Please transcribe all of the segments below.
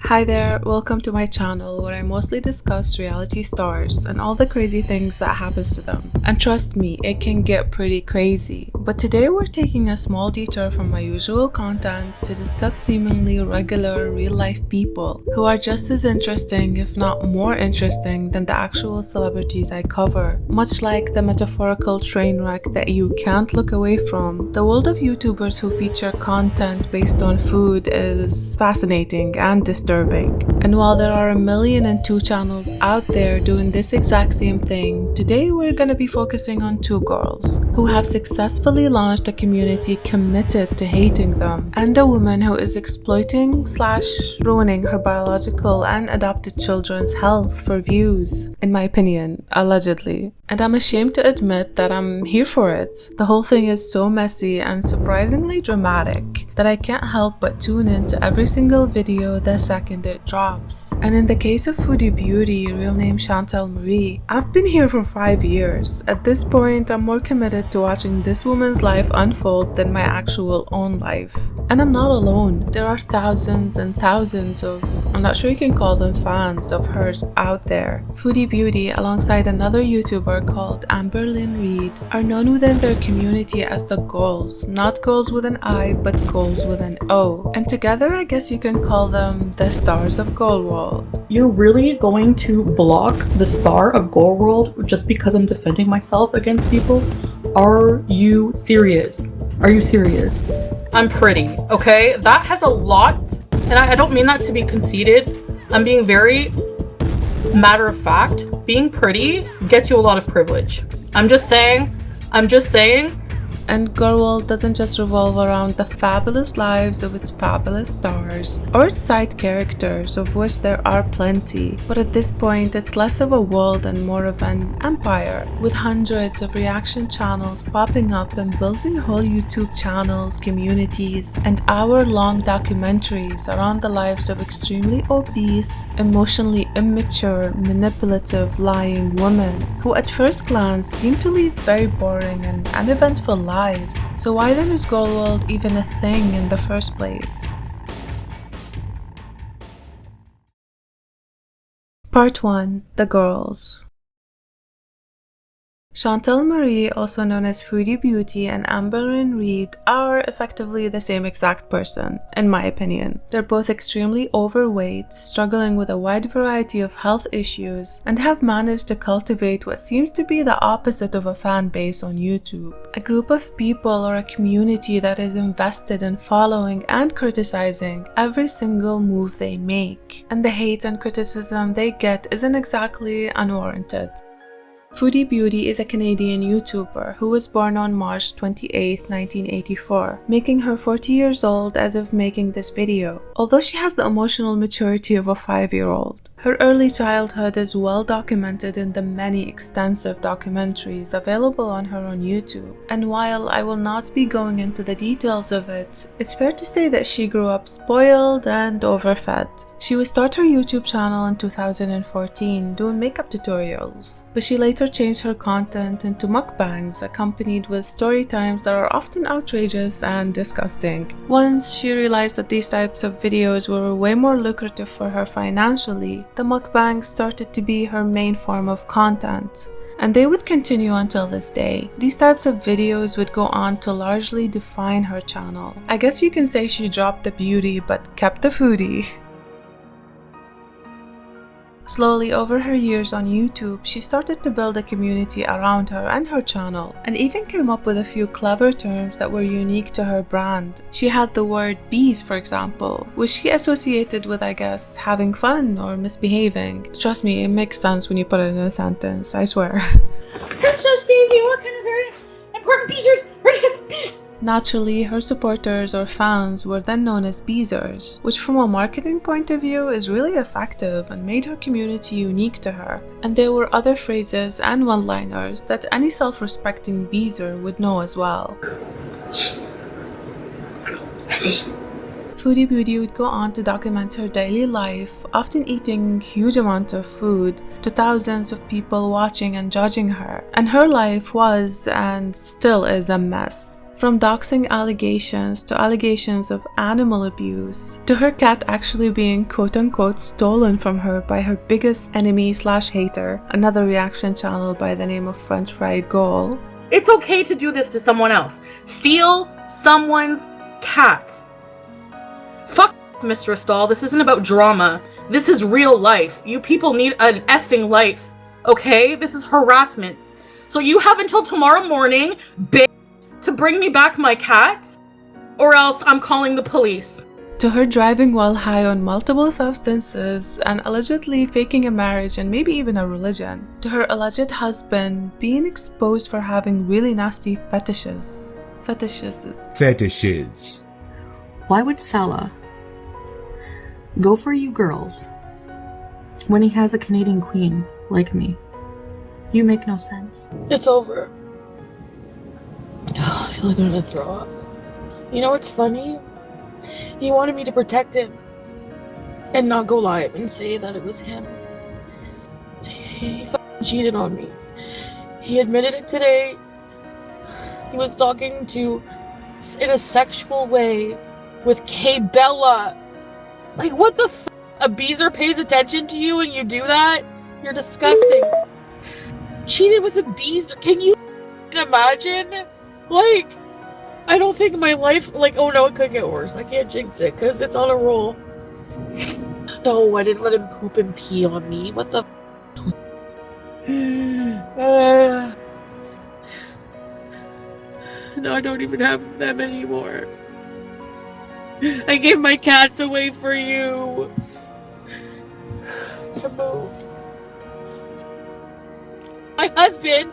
Hi there, welcome to my channel where I mostly discuss reality stars and all the crazy things that happens to them. And trust me, it can get pretty crazy. But today we're taking a small detour from my usual content to discuss seemingly regular real-life people who are just as interesting, if not more interesting, than the actual celebrities I cover. Much like the metaphorical train wreck that you can't look away from, the world of YouTubers who feature content based on food is fascinating and disturbing. And while there are 1,000,002 channels out there doing this exact same thing, today we're gonna be focusing on two girls who have successfully launched a community committed to hating them, and a woman who is exploiting / ruining her biological and adopted children's health for views, in my opinion, allegedly. And I'm ashamed to admit that I'm here for it. The whole thing is so messy and surprisingly dramatic that I can't help but tune into every single video the second it drops. And in the case of Foodie Beauty, real name Amberlynn Reid, I've been here for 5 years. At this point, I'm more committed to watching this woman's life unfold than my actual own life. And I'm not alone. There are thousands and thousands of, I'm not sure you can call them fans of hers out there. Foodie Beauty, alongside another YouTuber called Amberlynn Reid, are known within their community as the Gorls. Not girls with an I, but girls with an O. And together, I guess you can call them the stars of GorlWorld. You're really going to block the star of GorlWorld just because I'm defending myself against people? Are you serious? Are you serious? I'm pretty, okay? That has a lot, and I don't mean that to be conceited. I'm being very matter of fact. Being pretty gets you a lot of privilege. I'm just saying. And GorlWorld doesn't just revolve around the fabulous lives of its fabulous stars or its side characters, of which there are plenty, but at this point it's less of a world and more of an empire, with hundreds of reaction channels popping up and building whole YouTube channels, communities, and hour-long documentaries around the lives of extremely obese, emotionally immature, manipulative, lying women who at first glance seem to lead very boring and uneventful lives. So why then is GorlWorld even a thing in the first place? Part 1. The Girls. Chantal Marie, also known as Foodie Beauty, and Amberlynn Reid are effectively the same exact person, in my opinion. They're both extremely overweight, struggling with a wide variety of health issues, and have managed to cultivate what seems to be the opposite of a fan base on YouTube. A group of people or a community that is invested in following and criticizing every single move they make. And the hate and criticism they get isn't exactly unwarranted. Foodie Beauty is a Canadian YouTuber who was born on March 28, 1984, making her 40 years old as of making this video, although she has the emotional maturity of a 5-year-old. Her early childhood is well documented in the many extensive documentaries available on her on YouTube, and while I will not be going into the details of it, it's fair to say that she grew up spoiled and overfed. She would start her YouTube channel in 2014 doing makeup tutorials, but she later changed her content into mukbangs accompanied with story times that are often outrageous and disgusting. Once she realized that these types of videos were way more lucrative for her financially, the mukbangs started to be her main form of content. And they would continue until this day. These types of videos would go on to largely define her channel. I guess you can say she dropped the beauty but kept the foodie. Slowly over her years on YouTube, she started to build a community around her and her channel, and even came up with a few clever terms that were unique to her brand. She had the word bees, for example, which she associated with, I guess, having fun or misbehaving. Trust me, it makes sense when you put it in a sentence, I swear. Princess baby, what kind of very important beezers? Bees. Naturally, her supporters or fans were then known as Beezers, which from a marketing point of view is really effective and made her community unique to her. And there were other phrases and one-liners that any self-respecting Beezer would know as well. Foodie Beauty would go on to document her daily life, often eating huge amounts of food, to thousands of people watching and judging her, and her life was and still is a mess. From doxing allegations to allegations of animal abuse, to her cat actually being quote-unquote stolen from her by her biggest enemy/hater, another reaction channel by the name of French Fried Goal. It's okay to do this to someone else. Steal someone's cat. Fuck, Mr. Stahl. This isn't about drama. This is real life. You people need an effing life. Okay? This is harassment. So you have until tomorrow morning, bitch, to bring me back my cat, or else I'm calling the police. To her driving while high on multiple substances and allegedly faking a marriage and maybe even a religion. To her alleged husband being exposed for having really nasty fetishes. Fetishes. Why would Salah go for you girls when he has a Canadian queen like me? You make no sense. It's over. I feel like I'm gonna throw up. You know what's funny? He wanted me to protect him and not go live and say that it was him. He fucking cheated on me. He admitted it today. He was talking in a sexual way with Kay Bella. Like, what the f? A beezer pays attention to you and you do that? You're disgusting. Cheated with a beezer? Can you imagine? Like, I don't think my life, like, oh no, it could get worse. I can't jinx it because it's on a roll. No, I didn't let him poop and pee on me. What the No, I don't even have them anymore. I gave my cats away for you. To move. My husband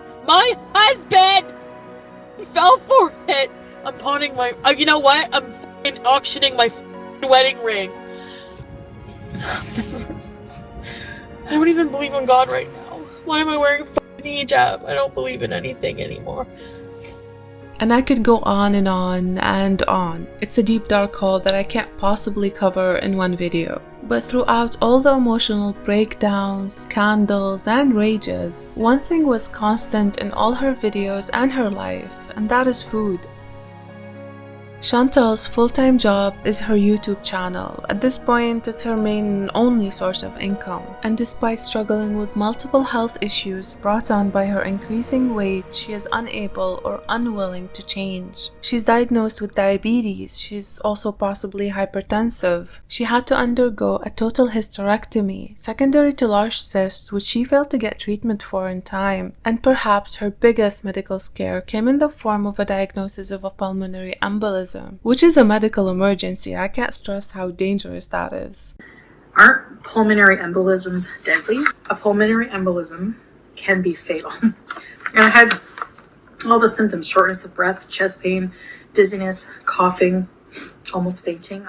fell for it. I'm pawning my, you know what? I'm fucking auctioning my wedding ring. I don't even believe in God right now. Why am I wearing fucking hijab? I don't believe in anything anymore. And I could go on and on and on. It's a deep dark hole that I can't possibly cover in one video. But throughout all the emotional breakdowns, scandals, and rages, one thing was constant in all her videos and her life, and that is food. Chantal's full-time job is her YouTube channel. At this point, it's her main and only source of income. And despite struggling with multiple health issues brought on by her increasing weight, she is unable or unwilling to change. She's diagnosed with diabetes. She's also possibly hypertensive. She had to undergo a total hysterectomy, secondary to large cysts, which she failed to get treatment for in time. And perhaps her biggest medical scare came in the form of a diagnosis of a pulmonary embolism, which is a medical emergency. I can't stress how dangerous that is. Aren't pulmonary embolisms deadly? A pulmonary embolism can be fatal. And I had all the symptoms: shortness of breath, chest pain, dizziness, coughing, almost fainting.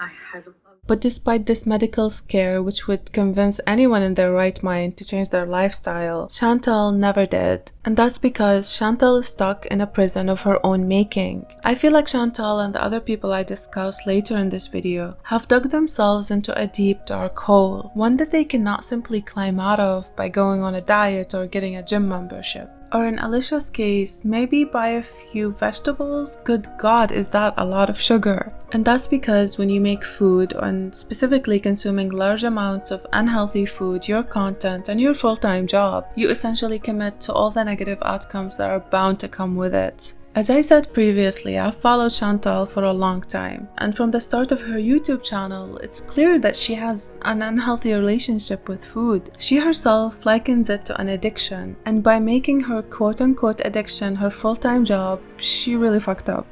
But despite this medical scare, which would convince anyone in their right mind to change their lifestyle, Chantal never did. And that's because Chantal is stuck in a prison of her own making. I feel like Chantal and the other people I discuss later in this video have dug themselves into a deep, dark hole, one that they cannot simply climb out of by going on a diet or getting a gym membership. Or in Alicia's case, maybe buy a few vegetables. Good God, is that a lot of sugar? And that's because when you make food, and specifically consuming large amounts of unhealthy food, your content, and your full-time job, you essentially commit to all the negative outcomes that are bound to come with it. As I said previously, I've followed Chantal for a long time, and from the start of her YouTube channel, it's clear that she has an unhealthy relationship with food. She herself likens it to an addiction, and by making her quote-unquote addiction her full-time job, she really fucked up.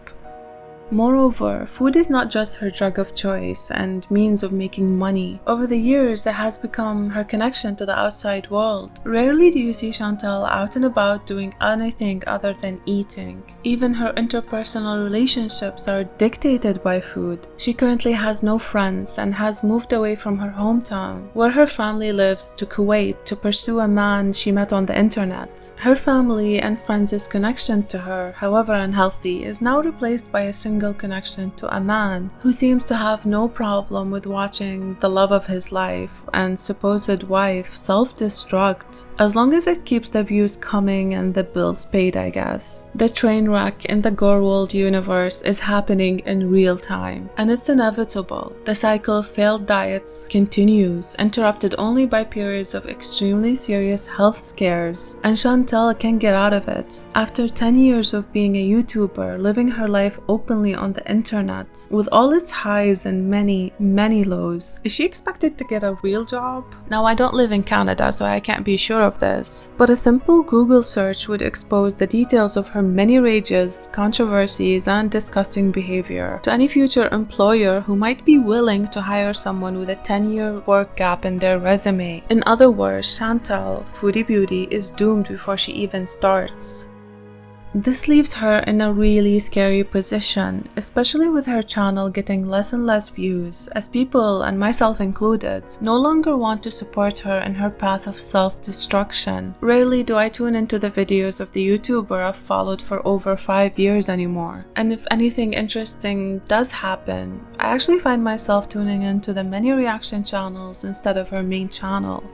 Moreover, food is not just her drug of choice and means of making money. Over the years, it has become her connection to the outside world. Rarely do you see Chantal out and about doing anything other than eating. Even her interpersonal relationships are dictated by food. She currently has no friends and has moved away from her hometown, where her family lives, to Kuwait to pursue a man she met on the internet. Her family and friends' connection to her, however unhealthy, is now replaced by a single single connection to a man who seems to have no problem with watching the love of his life and supposed wife self-destruct, as long as it keeps the views coming and the bills paid, I guess. The train wreck in the GorlWorld universe is happening in real time, and it's inevitable. The cycle of failed diets continues, interrupted only by periods of extremely serious health scares, and Chantal can get out of it. After 10 years of being a YouTuber, living her life openly on the internet, with all its highs and many, many lows, is she expected to get a real job? Now, I don't live in Canada, so I can't be sure of this, but a simple Google search would expose the details of her many rages, controversies, and disgusting behavior to any future employer who might be willing to hire someone with a 10-year work gap in their resume. In other words, Chantal, Foodie Beauty, is doomed before she even starts. This leaves her in a really scary position, especially with her channel getting less and less views, as people, and myself included, no longer want to support her in her path of self-destruction. Rarely do I tune into the videos of the YouTuber I've followed for over 5 years anymore, and if anything interesting does happen, I actually find myself tuning into the many reaction channels instead of her main channel.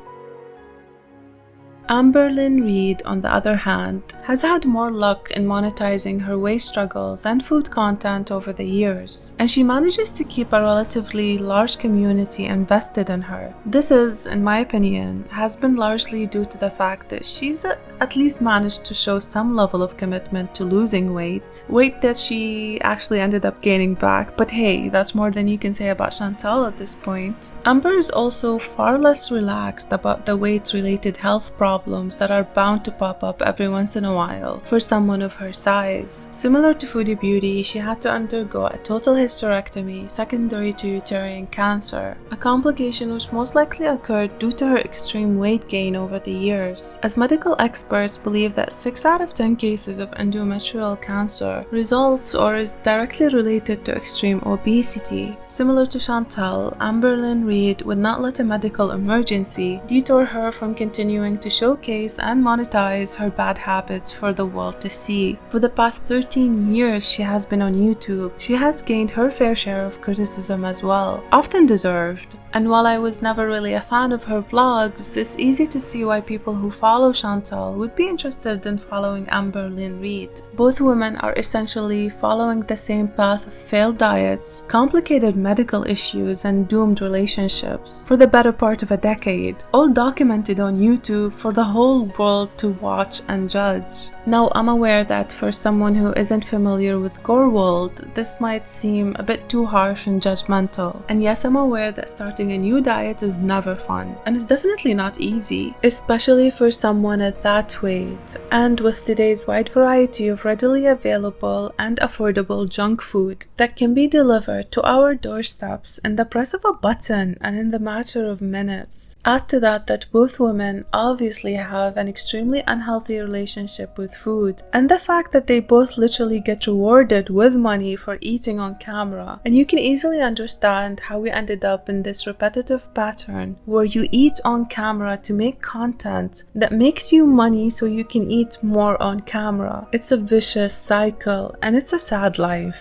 Amberlynn Reid, on the other hand, has had more luck in monetizing her weight struggles and food content over the years, and she manages to keep a relatively large community invested in her. This is, in my opinion, has been largely due to the fact that she's at least managed to show some level of commitment to losing weight that she actually ended up gaining back, but hey, that's more than you can say about Chantal at this point. Amber is also far less relaxed about the weight-related health problems that are bound to pop up every once in a while for someone of her size. Similar to Foodie Beauty, she had to undergo a total hysterectomy secondary to uterine cancer, a complication which most likely occurred due to her extreme weight gain over the years, as medical experts believe that 6 out of 10 cases of endometrial cancer results or is directly related to extreme obesity. Similar to Chantal, Amberlynn Reid would not let a medical emergency deter her from continuing to showcase and monetize her bad habits for the world to see. For the past 13 years she has been on YouTube, she has gained her fair share of criticism as well, often deserved. And while I was never really a fan of her vlogs, it's easy to see why people who follow Chantal would be interested in following Amberlynn Reid. Both women are essentially following the same path of failed diets, complicated medical issues, and doomed relationships for the better part of a decade, all documented on YouTube for the whole world to watch and judge. Now, I'm aware that for someone who isn't familiar with GorlWorld, this might seem a bit too harsh and judgmental. And yes, I'm aware that starting a new diet is never fun, and it's definitely not easy, especially for someone at that weight, and with today's wide variety of readily available and affordable junk food that can be delivered to our doorsteps in the press of a button and in the matter of minutes. Add to that both women obviously have an extremely unhealthy relationship with food, and the fact that they both literally get rewarded with money for eating on camera, and you can easily understand how we ended up in this repetitive pattern where you eat on camera to make content that makes you money so you can eat more on camera. It's a vicious cycle, and it's a sad life.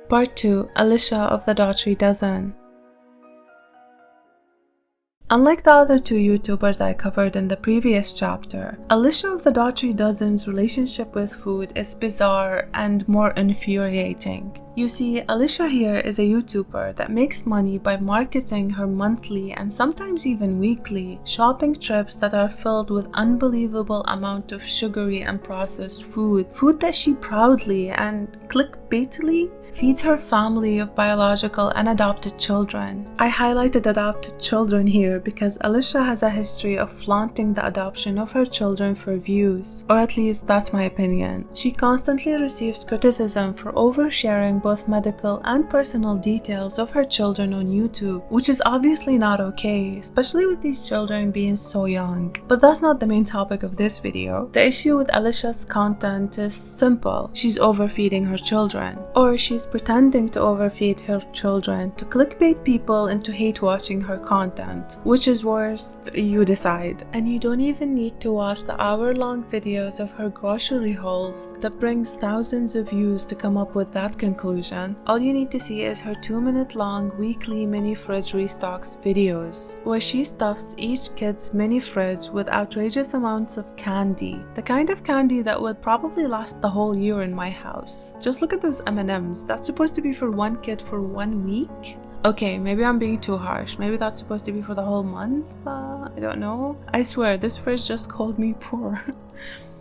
Part 2. Alicia of the Daughtery Dozen. Unlike the other two YouTubers I covered in the previous chapter, Alicia of the Daughtery Dozen's relationship with food is bizarre and more infuriating. You see, Alicia here is a YouTuber that makes money by marketing her monthly and sometimes even weekly shopping trips that are filled with unbelievable amount of sugary and processed food that she proudly and clickbaitily feeds her family of biological and adopted children. I highlighted adopted children here because Alicia has a history of flaunting the adoption of her children for views, or at least that's my opinion. She constantly receives criticism for oversharing both medical and personal details of her children on YouTube, which is obviously not okay, especially with these children being so young. But that's not the main topic of this video. The issue with Alicia's content is simple. She's overfeeding her children, or she's pretending to overfeed her children to clickbait people into hate watching her content. Which is worse, you decide. And you don't even need to watch the hour-long videos of her grocery hauls that brings thousands of views to come up with that conclusion. All you need to see is her 2-minute long weekly mini fridge restocks videos, where she stuffs each kid's mini fridge with outrageous amounts of candy. The kind of candy that would probably last the whole year in my house. Just look at those M&Ms. That's supposed to be for one kid for 1 week? Okay, maybe I'm being too harsh. Maybe that's supposed to be for the whole month? I don't know. I swear, this fridge just called me poor.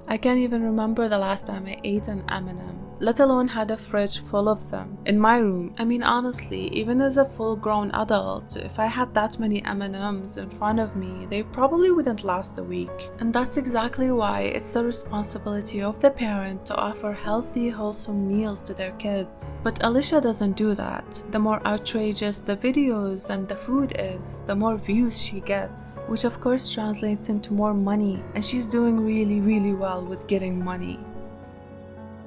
I can't even remember the last time I ate an M&M, let alone had a fridge full of them in my room. I mean, honestly, even as a full-grown adult, if I had that many M&Ms in front of me, they probably wouldn't last a week. And that's exactly why it's the responsibility of the parent to offer healthy, wholesome meals to their kids. But Alicia doesn't do that. The more outrageous the videos and the food is, the more views she gets, which of course translates into more money, and she's doing really well with getting money.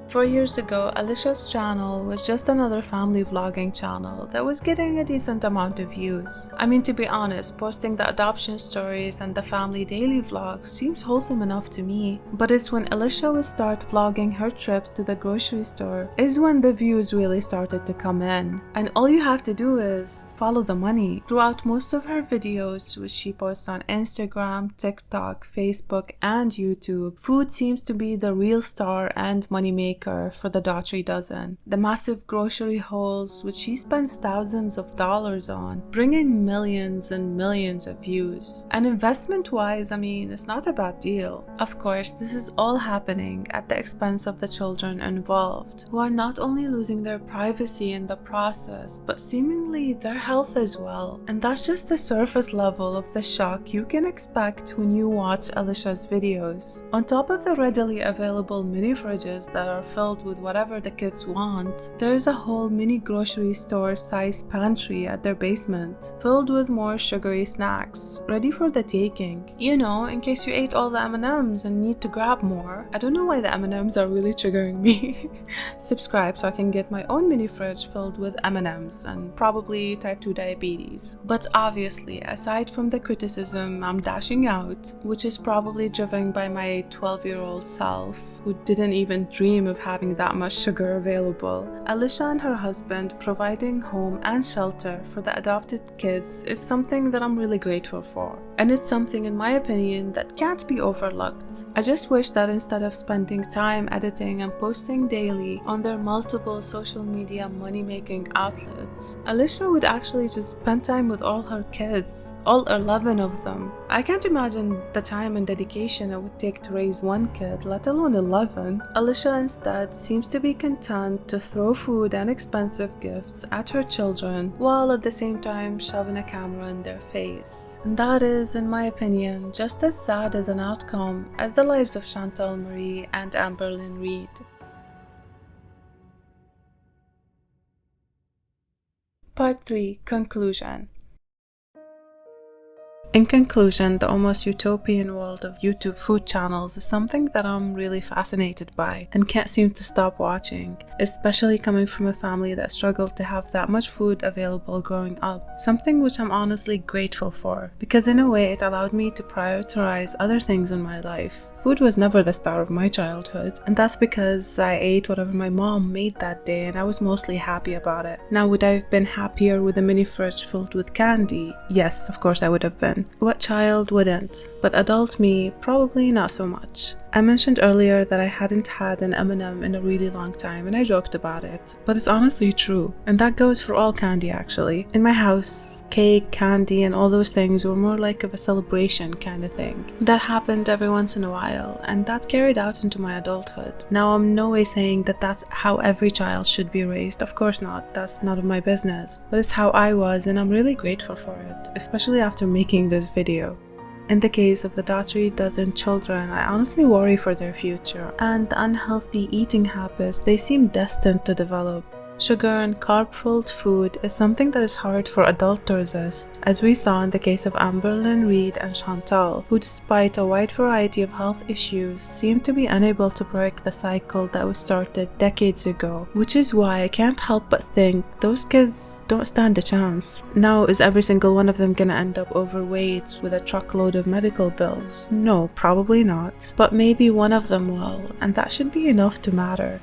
4 years ago, Alicia's channel was just another family vlogging channel that was getting a decent amount of views. I mean, to be honest, posting the adoption stories and the family daily vlogs seems wholesome enough to me, but it's when Alicia would start vlogging her trips to the grocery store is when the views really started to come in. And all you have to do is follow the money. Throughout most of her videos, which she posts on Instagram, TikTok, Facebook, and YouTube, food seems to be the real star and moneymaker for the Daughtery Dozen. The massive grocery hauls, which she spends thousands of dollars on, bringing millions and millions of views. And investment-wise, I mean, it's not a bad deal. Of course, this is all happening at the expense of the children involved, who are not only losing their privacy in the process, but seemingly their health as well. And that's just the surface level of the shock you can expect when you watch Alicia's videos. On top of the readily available mini fridges that are filled with whatever the kids want, there's a whole mini grocery store sized pantry at their basement, filled with more sugary snacks, ready for the taking. You know, in case you ate all the M&Ms and need to grab more. I don't know why the M&Ms are really triggering me. Subscribe so I can get my own mini fridge filled with M&Ms and probably type 2 diabetes. But obviously, aside from the criticism I'm dashing out, which is probably driven by my 12-year-old self, who didn't even dream of having that much sugar available, Alicia and her husband providing home and shelter for the adopted kids is something that I'm really grateful for. And it's something, in my opinion, that can't be overlooked. I just wish that instead of spending time editing and posting daily on their multiple social media money-making outlets, Alicia would actually just spend time with all her kids, all 11 of them. I can't imagine the time and dedication it would take to raise one kid, let alone 11. Alicia instead seems to be content to throw food and expensive gifts at her children, while at the same time shoving a camera in their face. And that is, in my opinion, just as sad as an outcome as the lives of Marie and Amberlynn Reid. Part 3. Conclusion. In conclusion, the almost utopian world of YouTube food channels is something that I'm really fascinated by and can't seem to stop watching, especially coming from a family that struggled to have that much food available growing up, something which I'm honestly grateful for, because in a way it allowed me to prioritize other things in my life. Food was never the star of my childhood, and that's because I ate whatever my mom made that day and I was mostly happy about it. Now, would I have been happier with a mini fridge filled with candy? Yes, of course I would have been. What child wouldn't? But adult me, probably not so much. I mentioned earlier that I hadn't had an M&M in a really long time and I joked about it, but it's honestly true, and that goes for all candy actually. In my house, cake, candy, and all those things were more like of a celebration kind of thing. That happened every once in a while, and that carried out into my adulthood. Now, I'm no way saying that that's how every child should be raised, of course not, that's none of my business, but it's how I was and I'm really grateful for it, especially after making this video. In the case of the Daughtery Dozen children, I honestly worry for their future and the unhealthy eating habits they seem destined to develop. Sugar and carb-filled food is something that is hard for adults to resist, as we saw in the case of Amberlynn Reid and Chantal, who despite a wide variety of health issues seem to be unable to break the cycle that was started decades ago, which is why I can't help but think those kids don't stand a chance. Now, is every single one of them gonna end up overweight with a truckload of medical bills? No, probably not. But maybe one of them will, and that should be enough to matter.